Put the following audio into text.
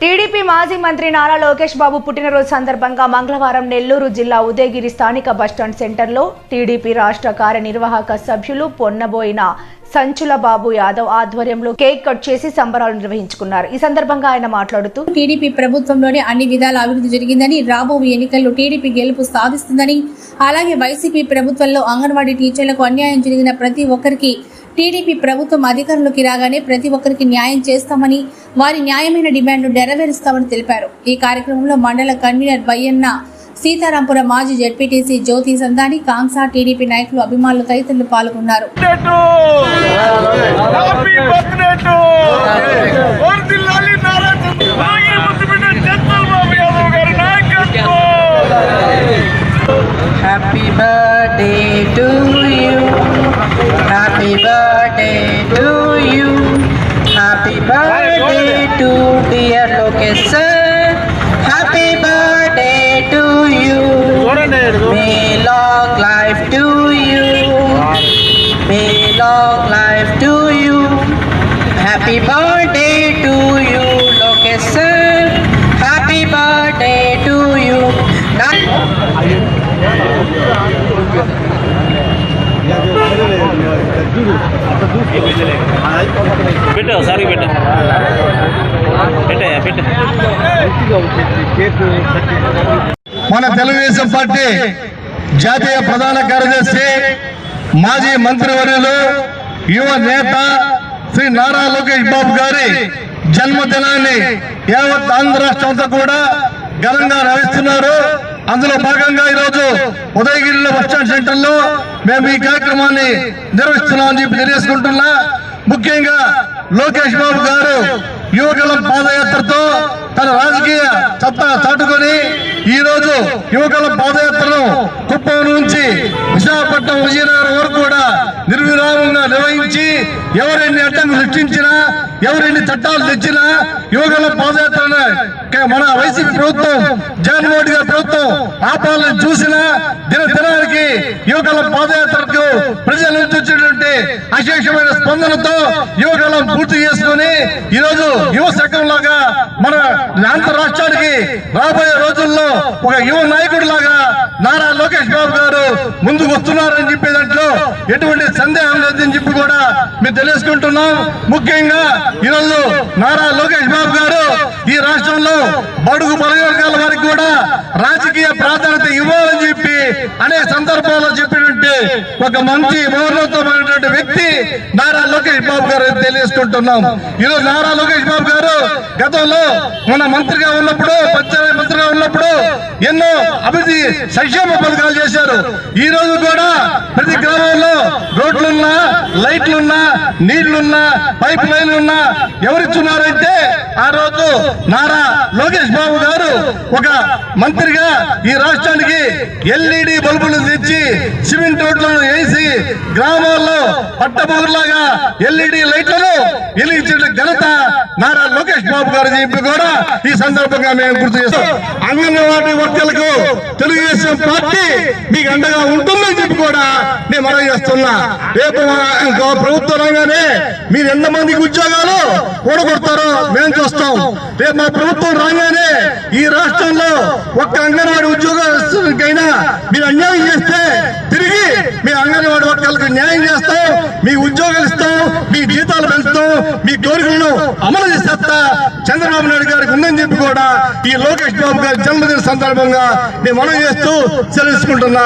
TDP మాజీ మంత్రి నారా లోకేష్ బాబు పుట్టినరోజు సందర్భంగా మంగళవారం నెల్లూరు జిల్లా ఉదయగిరి స్థానిక బస్టాండ్ సెంటర్లో టీడీపీ రాష్ట్ర కార్యనిర్వాహక సభ్యులు పొన్నబోయిన సంచుల బాబు యాదవ్ ఆధ్వర్యంలో కేక్ కట్ చేసి సంబరాలు నిర్వహించుకున్నారు. ఈ సందర్భంగా ఆయన మాట్లాడుతూ టీడీపీ ప్రభుత్వంలోనే అన్ని విధాల అభివృద్ధి జరిగిందని, రాబోయే ఎన్నికల్లో టీడీపీ గెలుపు సాధిస్తుందని, అలాగే వైసీపీ ప్రభుత్వంలో అంగన్వాడీ టీచర్లకు అన్యాయం జరిగిన ప్రతి ఒక్కరికి టీడీపీ ప్రభుత్వం అధికారంలోకి రాగానే ప్రతి ఒక్కరికి న్యాయం చేస్తామని, వారి న్యాయమైన డిమాండ్ను నెరవేరుస్తామని తెలిపారు. ఈ కార్యక్రమంలో మండల కన్వీనర్ బయ్యన్న, సీతారాంపురం మాజీ జెడ్పీటీసీ జ్యోతి సందాని, కాంసా టీడీపీ నాయకులు, అభిమానులు తదితరులు పాల్గొన్నారు. Happy birthday to you. Happy birthday to you. Happy birthday to dear Lokesh sir. Happy birthday to you. May long life to you. May long life to you. Happy birthday to you Lokesh sir. Happy birthday to you. పెట్టు sorry పెట్టు పెట్టు మన Telugu Desam party జాతీయ ప్రధాన కార్యదర్శి మాజీ మంత్రివర్యులు యువ నేత శ్రీ నారా లోకేష్ బాబు గారి జన్మదినాన్ని యావత్ ఆంధ్ర రాష్ట్రం అంతా కూడా ఘనంగా నిర్వహిస్తున్నారు. అందులో భాగంగా ఈరోజు ఉదయగిరిలో బస్టాండ్ సెంటర్ లో మేము ఈ కార్యక్రమాన్ని నిర్వహిస్తున్నామని చెప్పి తెలియజేసుకుంటున్నా. ముఖ్యంగా లోకేష్ బాబు గారు యువకుల పాదయాత్రతో తన రాజకీయ సత్తా చాటుకొని ఈ రోజు యువకుల పాదయాత్రను కుప్పం నుంచి విశాఖపట్నం, విజయనగరం వరకు కూడా నిర్విరామంగా నిర్వహించి ఎవరెన్ని అడ్డంకులు సృష్టించినా, ఎవరెన్ని చట్టాలు తెచ్చినా యువకుల పాదయాత్రను మన వైసీపీ ప్రభుత్వం, జగన్మోహన్ గారి ప్రభుత్వం ఆపాలని చూసినా దినానికి యువకుల పాదయాత్రకు ప్రజల నుంచి వచ్చేటువంటి అశేషమైన స్పందనతో యువకులం పూర్తి చేసుకుని ఈరోజు యువ శకం లాగా మన ఆంధ్ర రాష్ట్రానికి రాబోయే రోజుల్లో ఒక యువ నాయకుడు లాగా నారా లోకేష్ బాబు గారు ముందుకు వస్తున్నారని చెప్పే దాంట్లో ఎటువంటి సందేహం లేదని చెప్పి కూడా మేము తెలియజేసుకుంటున్నాం. ముఖ్యంగా ఈరోజు నారా లోకేష్ బాబు గారు ఈ రాష్ట్రంలో బడుగు బలవర్గాల వారికి కూడా రాజకీయ ప్రాధాన్యత ఇవ్వాలని చెప్పి అనేక సందర్భాల్లో చెప్పినట్టు ఒక మంచి మౌనోత్తమైనటువంటి వ్యక్తి నారా లోకేష్ బాబు గారు తెలియజేసుకుంటున్నాం. ఈరోజు నారా లోకేష్ బాబు గారు గతంలో మన మంత్రిగా ఉన్నప్పుడు, పంచాయతీ మంత్రిగా ఉన్నప్పుడు ఎన్నో అభివృద్ధి సంక్షేమ పథకాలు చేశారు. ఈ రోజు కూడా ప్రతి గ్రామంలో రోడ్లున్నా, లైట్లున్నా, నీళ్లున్నా, పైప్ లైన్లున్నా ఎవరిస్తున్నారంటే ఆ రోజు నారా లోకేష్ బాబు గారు ఒక మంత్రిగా ఈ రాష్ట్రానికి ఎల్ఈడి బల్బులు తెచ్చి సిమెంట్ రోడ్లను వేసి గ్రామాల్లో పట్టబోగులాగా ఎల్ఈడి లైట్లను వెలిగించిన ఘనత నారా లోకేష్ బాబు గారు చెప్పి కూడా ఈ సందర్భంగా మేము గుర్తు చేస్తాం. అంగన్వాడీ వర్గాలకు తెలుగుదేశం పార్టీ మీకు అండగా ఉంటుందని చెప్పి కూడా నేను మనం చేస్తున్నా. రేపు ప్రభుత్వం రాగానే మీరు ఎంతమందికి ఉద్యోగాలు కూడగొడతారో మేము చూస్తాం. రేపు మా ప్రభుత్వం రాగానే ఈ రాష్ట్రంలో ఒక్క అంగన్వాడీ ఉద్యోగస్తులకైనా మీరు అన్యాయం చేస్తే తిరిగి మీ అంగన్వాడీ వర్గాలకు న్యాయం చేస్తాం, మీ ఉద్యోగాలు ఇస్తాం, మీ జీతాలు పెంచుతాం, మీ కోరికలను అమలు చేసేస్తా చంద్రబాబు నాయుడు గారికి ఉందని చెప్పి కూడా ఈ లోకేష్ బాబు గారి జన్మదిన సందర్భంగా నేను మనం చేస్తూ సెలవుకుంటున్నా.